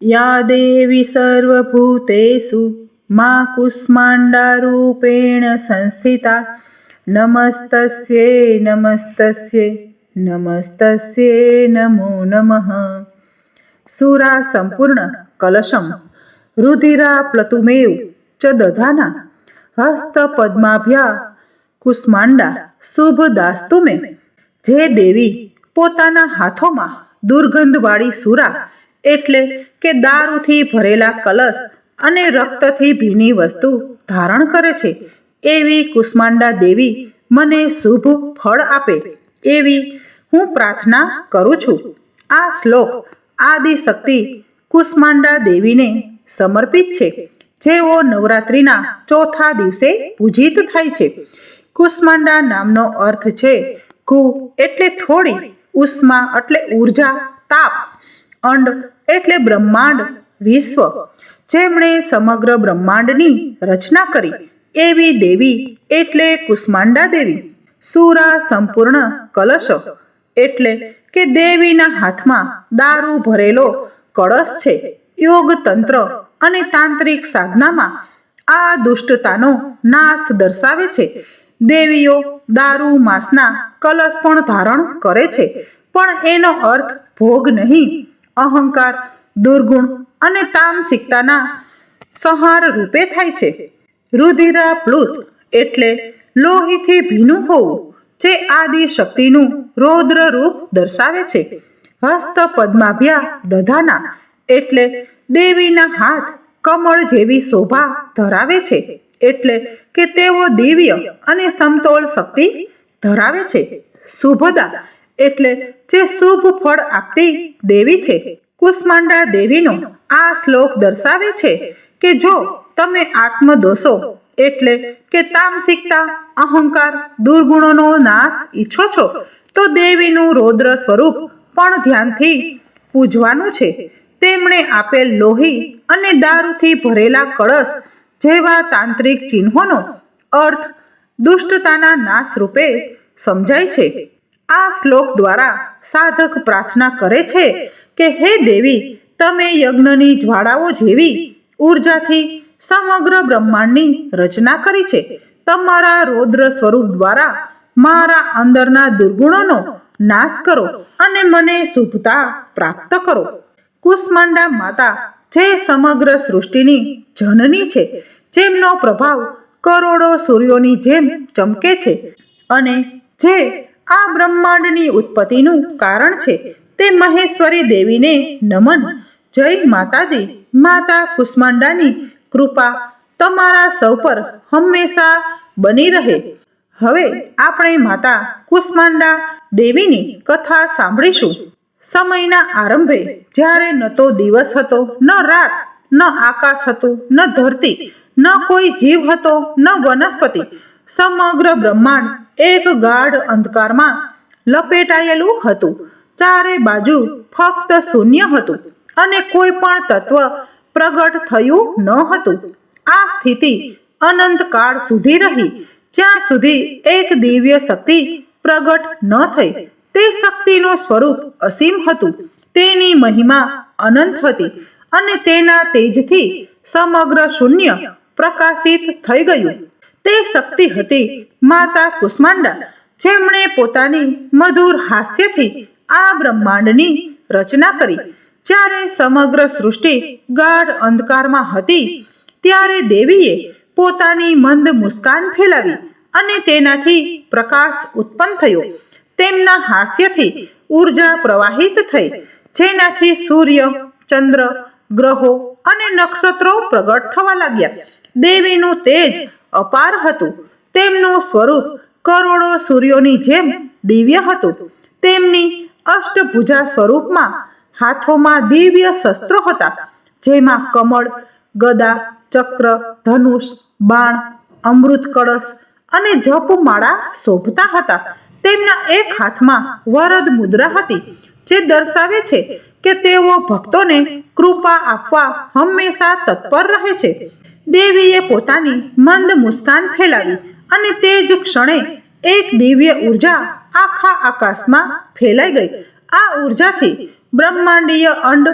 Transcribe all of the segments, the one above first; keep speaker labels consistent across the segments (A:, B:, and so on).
A: या देवी सर्वभूतेषु मा कूष्माण्डारूपेण संस्थिता नमस्तस्यै नमस्तस्यै नमस्तस्यै नमो नमः। सुरा संपूर्ण कलशम रुधिरा प्लतुमेव च दधाना हस्तपद्माभ्या કુષ્માંડા શુભ દાસ્તુ મે। જે દેવી પોતાના હાથોમાં દુર્ગંધવાળી સુરા એટલે કે દારૂથી ભરેલા કલશ અને રક્તથી ભીની વસ્તુ ધારણ કરે છે, એવી કુષ્માંડા દેવી મને શુભ ફળ આપે એવી હું પ્રાર્થના કરું છું। આ શ્લોક આદિશક્તિ કુષ્માંડા દેવીને સમર્પિત છે, જેઓ નવરાત્રિના ચોથા દિવસે પૂજિત થાય છે। કુષ્માંડા નામનો અર્થ છે કુ એટલે થોડી, ઉષ્મા એટલે ઉર્જા, તાપ, અંડ એટલે બ્રહ્માંડ, વિશ્વ, જેમણે સમગ્ર બ્રહ્માંડની રચના કરી એવી દેવી એટલે કુષ્માંડા દેવી। સુરા સંપૂર્ણ કલશ એટલે કે દેવીના હાથમાં દારૂ ભરેલો કળશ છે। યોગ તંત્ર અને તાંત્રિક સાધનામાં આ દુષ્ટતાનો નાશ દર્શાવે છે। દેવીઓ દારૂ માંસના કલશ પણ ધારણ કરે છે, પણ એનો અર્થ ભોગ નહીં, અહંકાર, દુર્ગુણ અને તામસિકતાના સંહાર રૂપે થાય છે। રુધિરા પ્લુત એટલે લોહીથી ભીનું હોવું, જે આદિ શક્તિનું રૌદ્ર રૂપ દર્શાવે છે। હસ્ત પદ્માભ્યા દધાના એટલે દેવીના હાથ કમળ જેવી શોભા ધરાવે છે, એટલે કે તેઓ દિવ્ય અને સમતોલ શક્તિ ધરાવે છે। શુભદા એટલે જે શુભ ફળ આપતી દેવી છે। કુષ્માંડા દેવીનો આ શ્લોક દર્શાવે છે કે જો તમે આત્મદોષો એટલે કે તામસિકતા, અહંકાર, દુર્ગુણોનો નાશ ઈચ્છો છો તો દેવીનું રૌદ્ર સ્વરૂપ પણ ધ્યાનથી પૂજવાનું છે। તેમણે આપેલ લોહી અને દારૂથી ભરેલા કળશ જેવા તાંત્રિક ચિહ્નોનો અર્થ દુષ્ટતાના નાશ રૂપે સમજાય છે। આ શ્લોક દ્વારા સાધક પ્રાર્થના કરે છે કે હે દેવી, તમે યજ્ઞની જ્વાળાઓ જેવી ઉર્જાથી સમગ્ર બ્રહ્માંડની રચના કરી છે। તમારા રૌદ્ર સ્વરૂપ દ્વારા મારા અંદરના દુર્ગુણોનો નાશ કરો અને મને શુભતા પ્રાપ્ત કરો। કુષ્માંડા માતા જે સમગ્ર સૃષ્ટિની જનની છે, જેમનો પ્રભાવ કરોડો સૂર્યોની જેમ ચમકે છે અને જે આ બ્રહ્માંડની ઉત્પત્તિનું કારણ છે, તે મહેશ્વરી દેવીને નમન। જય માતાજી। માતા કુષ્માંડાની કૃપા તમારા સૌ પર હંમેશા બની રહે। હવે આપણે માતા કુષ્માંડા દેવીની કથા સાંભળીશું। સમયના આરંભે જ્યારે ન તો દિવસ હતો, ન રાત, ન આકાશ હતું, ન ધરતી, ન કોઈ જીવ હતો, ન વનસ્પતિ, સમગ્ર બ્રહ્માંડ એક ગાઢ અંધકારમાં લપેટાયેલું હતું। ચારે બાજુ ફક્ત શૂન્ય હતું અને કોઈ પણ તત્વ પ્રગટ થયું ન હતું। આ સ્થિતિ અનંત કાળ સુધી રહી, જ્યાં સુધી એક દિવ્ય શક્તિ પ્રગટ ન થઈ। તે શક્તિનું સ્વરૂપ અસીમ હતું, તેની મહિમા અનંત હતી અને તેના તેજથી સમગ્ર શૂન્ય પ્રકાશિત થઈ ગયું। તે શક્તિ હતી માતા કુષ્માંડા, જેમણે પોતાની મધુર હાસ્યથી આ બ્રહ્માંડની રચના કરી। જ્યારે સમગ્ર સૃષ્ટિ ગાઢ અંધકારમાં હતી, ત્યારે દેવીએ પોતાની મંદ મુસ્કાન ફેલાવી અને તેનાથી પ્રકાશ ઉત્પન્ન થયો। તેમના હાસ્યથી ઉર્જા પ્રવાહિત થઈ, જેનાથી સૂર્ય, ચંદ્ર, ગ્રહો અને નક્ષત્રો પ્રગટ થવા લાગ્યા। દેવીનું તેજ અપાર હતું, તેમનું સ્વરૂપ કરોડો સૂર્યોની જેમ દિવ્ય હતું। તેમની અષ્ટભુજા સ્વરૂપમાં હાથોમાં દિવ્ય શસ્ત્રો હતા, જેમાં કમળ, ગદા, ચક્ર, ધનુષ, બાણ, અમૃત કળશ અને જપમાળા શોભતા હતા। તેમના એક હાથમાં વરદ મુદ્રા હતી, જે દર્શાવે છે કે તેઓ ભક્તોને કૃપા આપવા હંમેશા તત્પર રહે છે। દેવીએ પોતાની મંદ મુસ્કાન ફેલાવી અને તે જ ક્ષણે એક દિવ્ય ઉર્જા આખા આકાશમાં ફેલાઈ ગઈ। આ ઉર્જાથી બ્રહ્માંડીય અંડ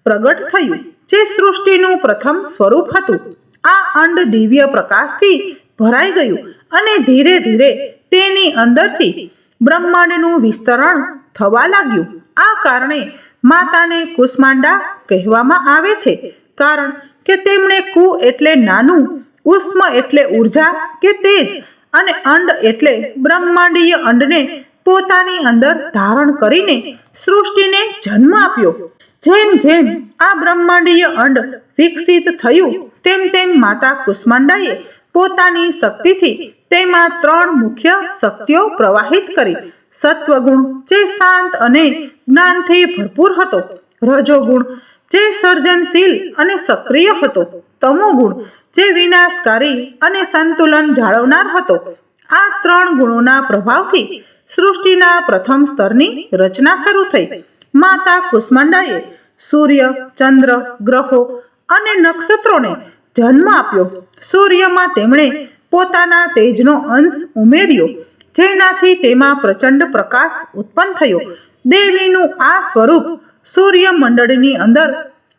A: પ્રગટ થયું, જે સૃષ્ટિનું પ્રથમ સ્વરૂપ હતું. આ અંડ દિવ્ય પ્રકાશથી ભરાઈ ગયું અને ધીરે ધીરે તેની અંદરથી બ્રહ્માંડનું વિસ્તરણ થવા લાગ્યું. આ કારણે માતાને કુષ્માંડા કહેવામાં આવે છે, કારણ કે તેમણે કુ એટલે નાનું, ઉષ્મ એટલે ઉર્જા કે તેજ અને અંડ એટલે બ્રહ્માંડીય અંડને પોતાની અંદર ધારણ કરીને સૃષ્ટિને જન્મ આપ્યો. જેમ જેમ આ બ્રહ્માંડીય અંડ વિકસિત થયું તેમ તેમ માતા કુષ્માંડાએ પોતાની શક્તિથી તેમાં 3 મુખ્ય શક્તિઓ પ્રવાહિત કરી. સત્વગુણ જે શાંત અને જ્ઞાનથી ભરપૂર હતો, રજોગુણ જે સર્જનશીલ અને સક્રિય હતો, તમોગુણ જે વિનાશકારી અને સંતુલન જાળવનાર હતો. આ 3 ગુણોના પ્રભાવથી સૃષ્ટિના પ્રથમ સ્તરની રચના શરૂ થઈ. માતા કુષ્માંડાએ સૂર્ય, ચંદ્ર, ગ્રહો અને નક્ષત્રોને જન્મ આપ્યો. સૂર્યમાં તેમણે પોતાના તેજનો અંશ ઉમેર્યો, જેનાથી તેમાં પ્રચંડ પ્રકાશ ઉત્પન્ન થયો. દેવીનું આ સ્વરૂપ સૂર્યમંડળની અંદર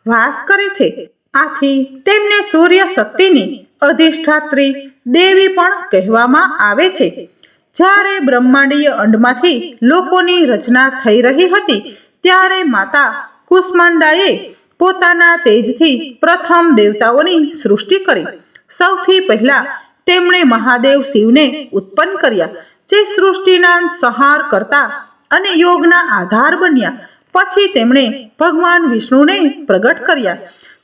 A: વાસ કરે છે. આથી તેમને સૂર્ય શક્તિની અધિષ્ઠાત્રી દેવી પણ કહેવામાં આવે છે. જ્યારે બ્રહ્માંડીય અંડમાંથી લોકોની રચના થઈ રહી હતી, ત્યારે માતા કુષ્માંડાએ પોતાના તેજથી પ્રથમ દેવતાઓની સૃષ્ટિ કરી. સૌથી પહેલા તેમણે મહાદેવ શિવને ઉત્પન્ન કર્યા, જે સૃષ્ટિના સંહાર કરતા અને યોગના આધાર બન્યા. પછી તેમણે ભગવાન વિષ્ણુને પ્રગટ કર્યા,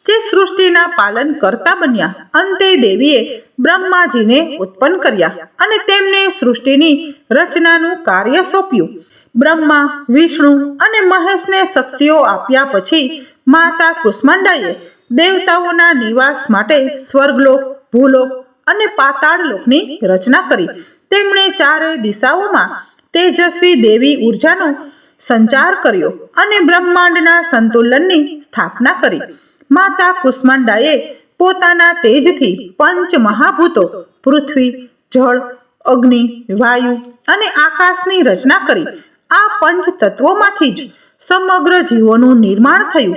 A: જે સૃષ્ટિના પાલન કરતા બન્યા. અંતે દેવીએ બ્રહ્માજીને ઉત્પન્ન કર્યા અને તેમને સૃષ્ટિની રચનાનું કાર્ય સોંપ્યું. બ્રહ્મા, વિષ્ણુ અને મહેશને શક્તિઓ આપ્યા પછી માતા કુષ્માંડાએ દેવતાઓના નિવાસ માટે સ્વર્ગલોક, ભૂલોક અને પાતાળલોકની રચના કરી. તેમણે 4 દિશાઓમાં તેજસ્વી દેવી ઉર્જાનો સંચાર કર્યો અને બ્રહ્માંડના સંતુલનની સ્થાપના કરી. માતા કુષ્માંડાએ પોતાના તેજથી 5 મહાભૂતો પૃથ્વી, જળ, અગ્નિ, વાયુ અને આકાશની રચના કરી. આ 5 તત્વોમાંથી જ સમગ્ર જીવોનું નિર્માણ થયું.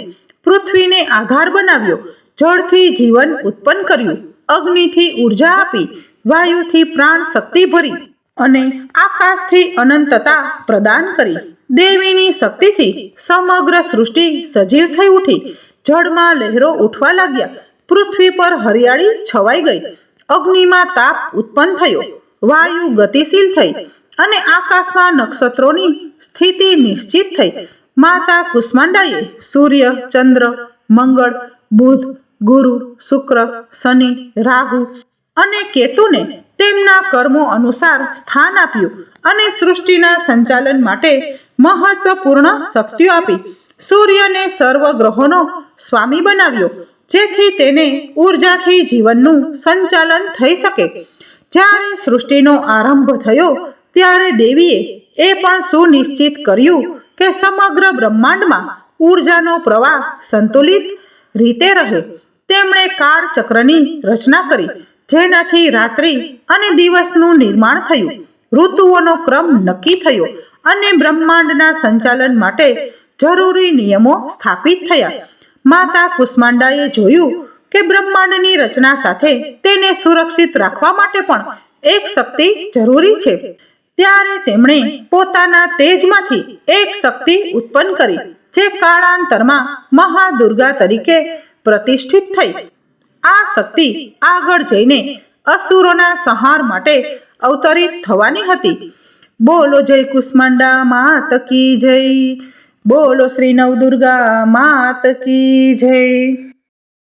A: પૃથ્વીને આધાર બનાવ્યો, જળથી જીવન ઉત્પન્ન કર્યું, અગ્નિથી ઉર્જા આપી, વાયુથી પ્રાણ શક્તિ ભરી અને આકાશથી અનંતતા પ્રદાન કરી. દેવીની શક્તિથી સમગ્ર સૃષ્ટિ સજીવ થઈ ઉઠી. જળમાં લહેરો ઉઠવા લાગ્યા, પૃથ્વી પર હરિયાળી છવાઈ ગઈ, અગ્નિમાં તાપ ઉત્પન્ન થયો, વાયુ ગતિશીલ થઈ અને આકાશમાં નક્ષત્રોની સ્થિતિ નિશ્ચિત થઈ. માતા કુષ્માંડાએ સૂર્ય, ચંદ્ર, મંગળ, બુધ, ગુરુ, શુક્ર, શનિ, રાહુ અને કેતુને તેમના કર્મો અનુસાર સ્થાન આપ્યું અને સૃષ્ટિના સંચાલન માટે મહત્વપૂર્ણ શક્તિઓ આપી. સૂર્યને સર્વ ગ્રહોનો સ્વામી બનાવ્યો, જેથી તેને ઉર્જાથી જીવનનું સંચાલન થઈ શકે. જ્યારે સૃષ્ટિનો આરંભ થયો ત્યારે દેવીએ એ પણ સુનિશ્ચિત કર્યું કે સમગ્ર બ્રહ્માંડમાં ઉર્જાનો પ્રવાહ સંતુલિત રીતે રહે. તેમણે કાળચક્રની રચના કરી, જેનાથી રાત્રિ અને દિવસનું નિર્માણ થયું, ઋતુઓનો ક્રમ નક્કી થયો અને બ્રહ્માંડના સંચાલન માટે જરૂરી નિયમો સ્થાપિત થયા. માતા કુષ્માંડાએ જોયું કે બ્રહ્માંડની રચના સાથે તેને સુરક્ષિત રાખવા માટે પણ એક શક્તિ જરૂરી છે. ત્યારે તેમણે પોતાના તેજમાંથી એક શક્તિ ઉત્પન્ન કરી, જે કાળાંતરમાં મહાદુર્ગા તરીકે પ્રતિષ્ઠિત થઈ. આ શક્તિ આગળ જઈને અસુરોના સંહાર માટે અવતરિત થવાની હતી. બોલો જય કુષ્માંડા માત કી જય. બોલો શ્રી નવદુર્ગા માત કી જય.